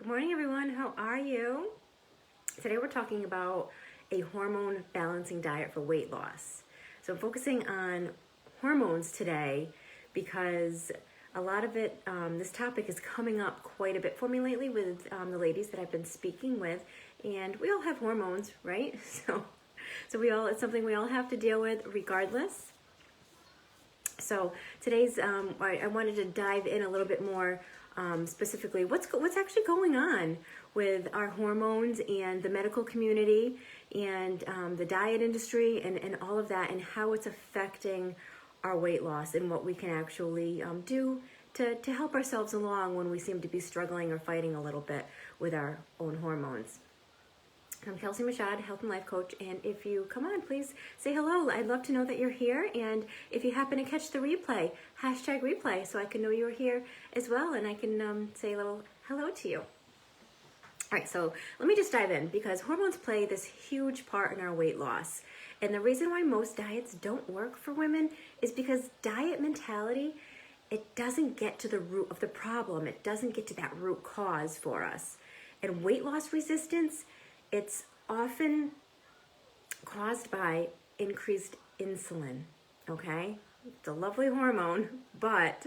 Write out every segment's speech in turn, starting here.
Good morning, everyone. How are you? Today we're talking about a hormone balancing diet for weight loss. So I'm focusing on hormones today because a lot of it, this topic is coming up quite a bit for me lately with the ladies that I've been speaking with, and we all have hormones, right? It's something we all have to deal with regardless. So today's, I wanted to dive in a little bit more specifically what's actually going on with our hormones and the medical community and the diet industry and all of that, and how it's affecting our weight loss and what we can actually do to help ourselves along when we seem to be struggling or fighting a little bit with our own hormones. I'm Kelsie, Michaud, health and life coach, and if you come on, please say hello. I'd love to know that you're here, and if you happen to catch the replay, #replay, so I can know you're here as well, and I can say a little hello to you. All right, so let me just dive in, because hormones play this huge part in our weight loss, and the reason why most diets don't work for women is because diet mentality, it doesn't get to the root of the problem. It doesn't get to that root cause for us, and weight loss resistance, it's often caused by increased insulin, okay? It's a lovely hormone, but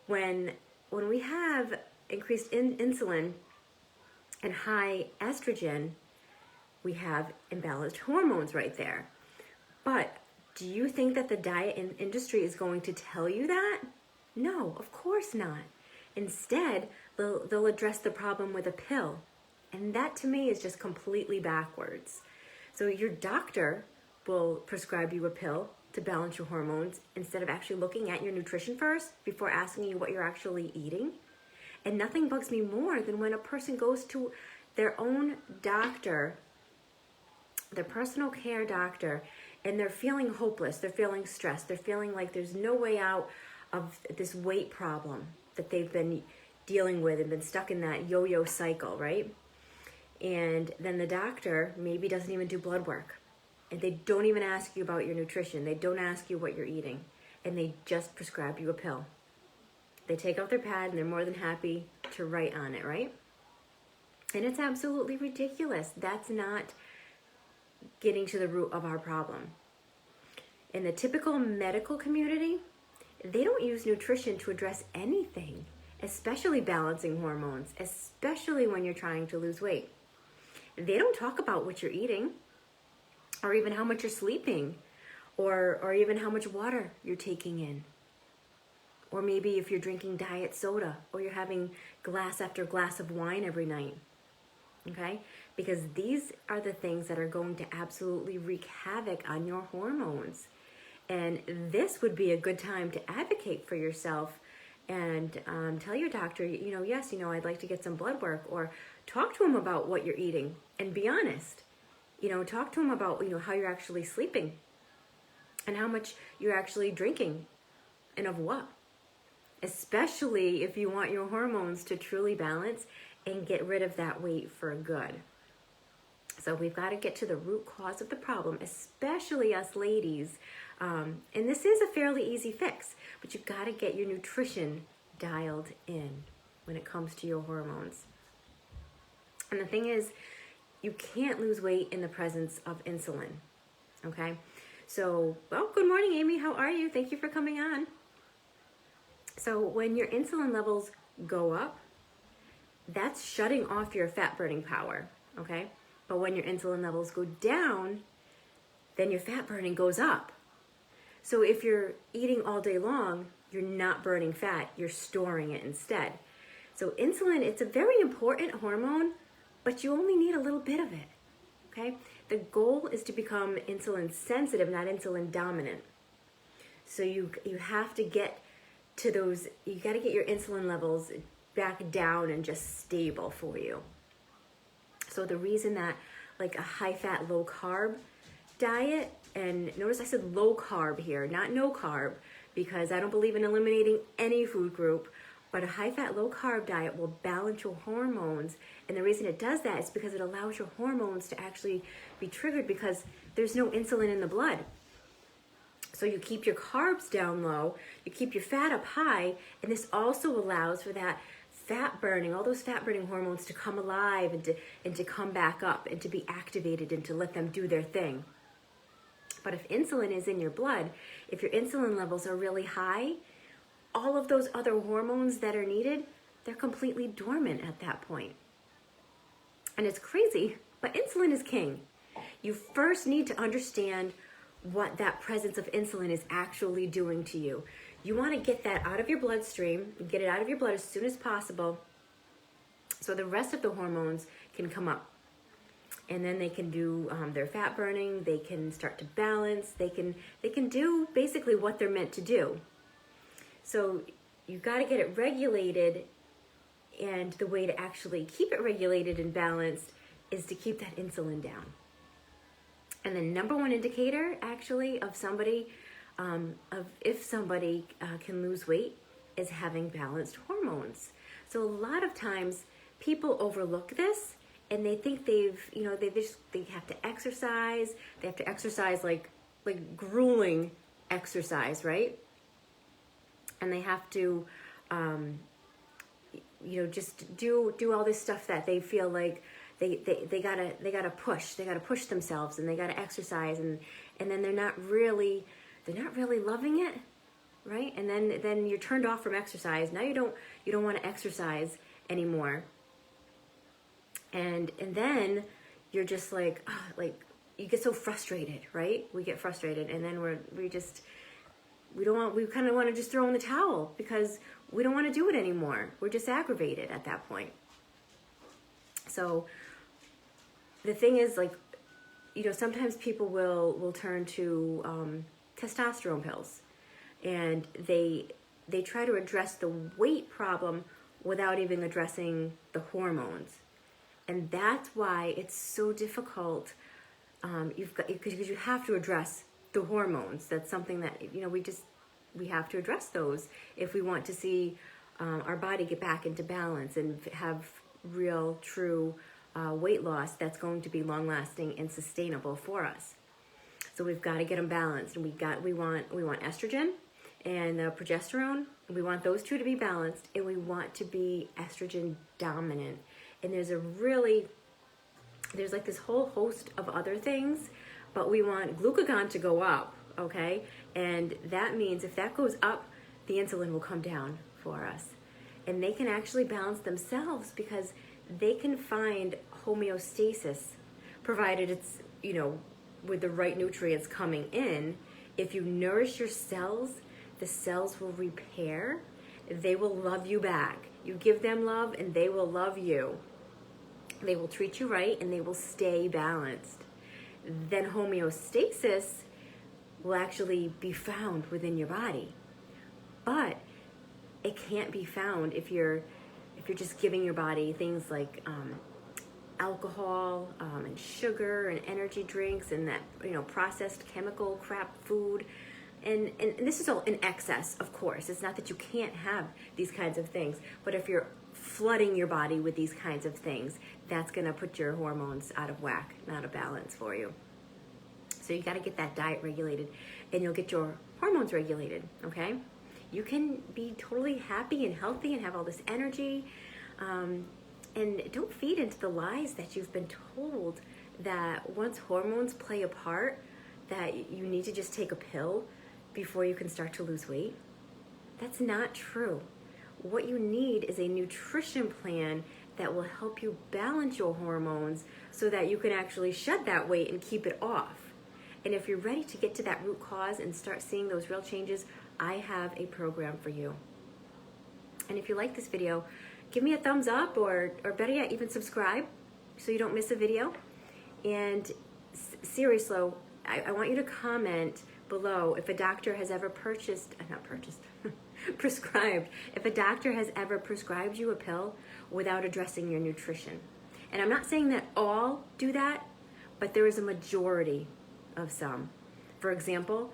when we have increased insulin and high estrogen, we have imbalanced hormones right there. But do you think that the diet industry is going to tell you that? No, of course not. Instead, they'll address the problem with a pill. And that to me is just completely backwards. So your doctor will prescribe you a pill to balance your hormones instead of actually looking at your nutrition first before asking you what you're actually eating. And nothing bugs me more than when a person goes to their own doctor, their personal care doctor, and they're feeling hopeless, they're feeling stressed, they're feeling like there's no way out of this weight problem that they've been dealing with and been stuck in that yo-yo cycle, right? And then the doctor maybe doesn't even do blood work. And they don't even ask you about your nutrition. They don't ask you what you're eating. And they just prescribe you a pill. They take out their pad and they're more than happy to write on it, right? And it's absolutely ridiculous. That's not getting to the root of our problem. In the typical medical community, they don't use nutrition to address anything, especially balancing hormones, especially when you're trying to lose weight. They don't talk about what you're eating, or even how much you're sleeping, or even how much water you're taking in. Or maybe if you're drinking diet soda, or you're having glass after glass of wine every night, okay? Because these are the things that are going to absolutely wreak havoc on your hormones. And this would be a good time to advocate for yourself and tell your doctor, yes, I'd like to get some blood work, or talk to him about what you're eating and be honest. Talk to him about, how you're actually sleeping and how much you're actually drinking and of what. Especially if you want your hormones to truly balance and get rid of that weight for good. So we've got to get to the root cause of the problem, especially us ladies. And this is a fairly easy fix, but you've got to get your nutrition dialed in when it comes to your hormones. And the thing is, you can't lose weight in the presence of insulin, okay? So, good morning, Amy. How are you? Thank you for coming on. So when your insulin levels go up, that's shutting off your fat-burning power, okay? But when your insulin levels go down, then your fat burning goes up. So if you're eating all day long, you're not burning fat, you're storing it instead. So insulin, it's a very important hormone, but you only need a little bit of it, okay? The goal is to become insulin sensitive, not insulin dominant. So you have to get to those, you gotta get your insulin levels back down and just stable for you. So the reason that like a high-fat, low-carb diet, and notice I said low-carb here, not no-carb, because I don't believe in eliminating any food group, but a high-fat, low-carb diet will balance your hormones. And the reason it does that is because it allows your hormones to actually be triggered because there's no insulin in the blood. So you keep your carbs down low, you keep your fat up high, and this also allows for that fat burning, all those fat burning hormones to come alive and to come back up and to be activated and to let them do their thing. But if insulin is in your blood, if your insulin levels are really high, all of those other hormones that are needed, they're completely dormant at that point. And it's crazy, but insulin is king. You first need to understand what that presence of insulin is actually doing to you. You want to get that out of your bloodstream, get it out of your blood as soon as possible so the rest of the hormones can come up. And then they can do their fat burning, they can start to balance, they can do basically what they're meant to do. So you got to get it regulated, and the way to actually keep it regulated and balanced is to keep that insulin down. And the number one indicator actually of somebody, if somebody can lose weight, is having balanced hormones. So a lot of times people overlook this, and they think they have to exercise. They have to exercise like grueling exercise, right? And they have to, just do all this stuff that they feel like they gotta push themselves, and they gotta exercise, and then they're not really loving it, right? And then you're turned off from exercise. Now you don't want to exercise anymore. And then you're just like you get so frustrated, right? We get frustrated, and then we kind of want to just throw in the towel because we don't want to do it anymore. We're just aggravated at that point. So the thing is, sometimes people will turn to testosterone pills, and they try to address the weight problem without even addressing the hormones. And that's why it's so difficult. Because you have to address the hormones. That's something that we have to address those if we want to see our body get back into balance and have real, true weight loss that's going to be long lasting and sustainable for us. So we've got to get them balanced, and we want estrogen and progesterone. And we want those two to be balanced, and we want to be estrogen dominant. And there's like this whole host of other things, but we want glucagon to go up, okay? And that means if that goes up, the insulin will come down for us. And they can actually balance themselves because they can find homeostasis, provided it's, with the right nutrients coming in. If you nourish your cells, the cells will repair. They will love you back. You give them love, and they will love you. They will treat you right, and they will stay balanced. Then homeostasis will actually be found within your body. But it can't be found if you're just giving your body things like alcohol and sugar and energy drinks and that processed chemical crap food. And this is all in excess, of course. It's not that you can't have these kinds of things, but if you're flooding your body with these kinds of things, that's going to put your hormones out of whack, not a balance for you. So you got to get that diet regulated, and you'll get your hormones regulated, okay? You can be totally happy and healthy and have all this energy, and don't feed into the lies that you've been told that once hormones play a part, that you need to just take a pill before you can start to lose weight. That's not true. What you need is a nutrition plan that will help you balance your hormones so that you can actually shed that weight and keep it off. And if you're ready to get to that root cause and start seeing those real changes, I have a program for you. And if you like this video, give me a thumbs up, or better yet, even subscribe so you don't miss a video. And seriously, I want you to comment below if a doctor has ever prescribed, if a doctor has ever prescribed you a pill without addressing your nutrition. And I'm not saying that all do that, but there is a majority of some. For example,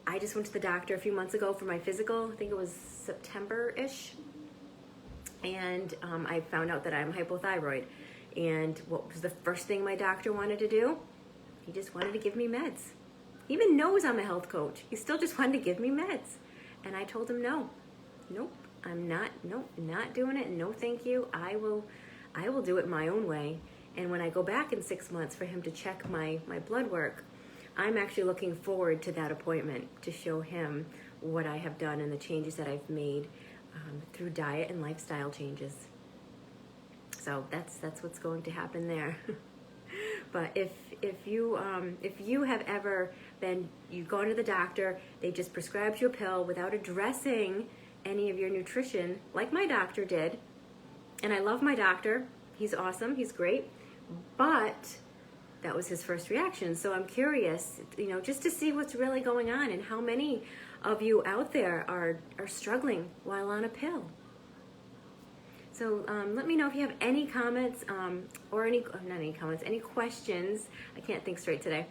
I just went to the doctor a few months ago for my physical. I think it was September-ish. And I found out that I'm hypothyroid. And what was the first thing my doctor wanted to do? He just wanted to give me meds. He even knows I'm a health coach. He still just wanted to give me meds. And I told him, nope, I'm not, nope, not doing it. No, thank you. I will do it my own way. And when I go back in 6 months for him to check my blood work, I'm actually looking forward to that appointment to show him what I have done and the changes that I've made through diet and lifestyle changes. So that's what's going to happen there. But if you have ever you've gone to the doctor, they just prescribed you a pill without addressing any of your nutrition, like my doctor did, and I love my doctor, he's awesome, he's great, but that was his first reaction. So I'm curious, just to see what's really going on and how many of you out there are struggling while on a pill. So let me know if you have any comments or any questions. I can't think straight today.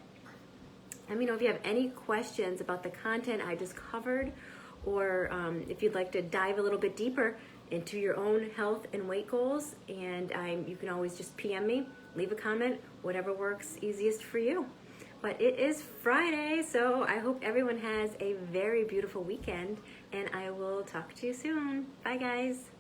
Let me know if you have any questions about the content I just covered, or if you'd like to dive a little bit deeper into your own health and weight goals. And you can always just PM me, leave a comment, whatever works easiest for you. But it is Friday, so I hope everyone has a very beautiful weekend, and I will talk to you soon. Bye, guys.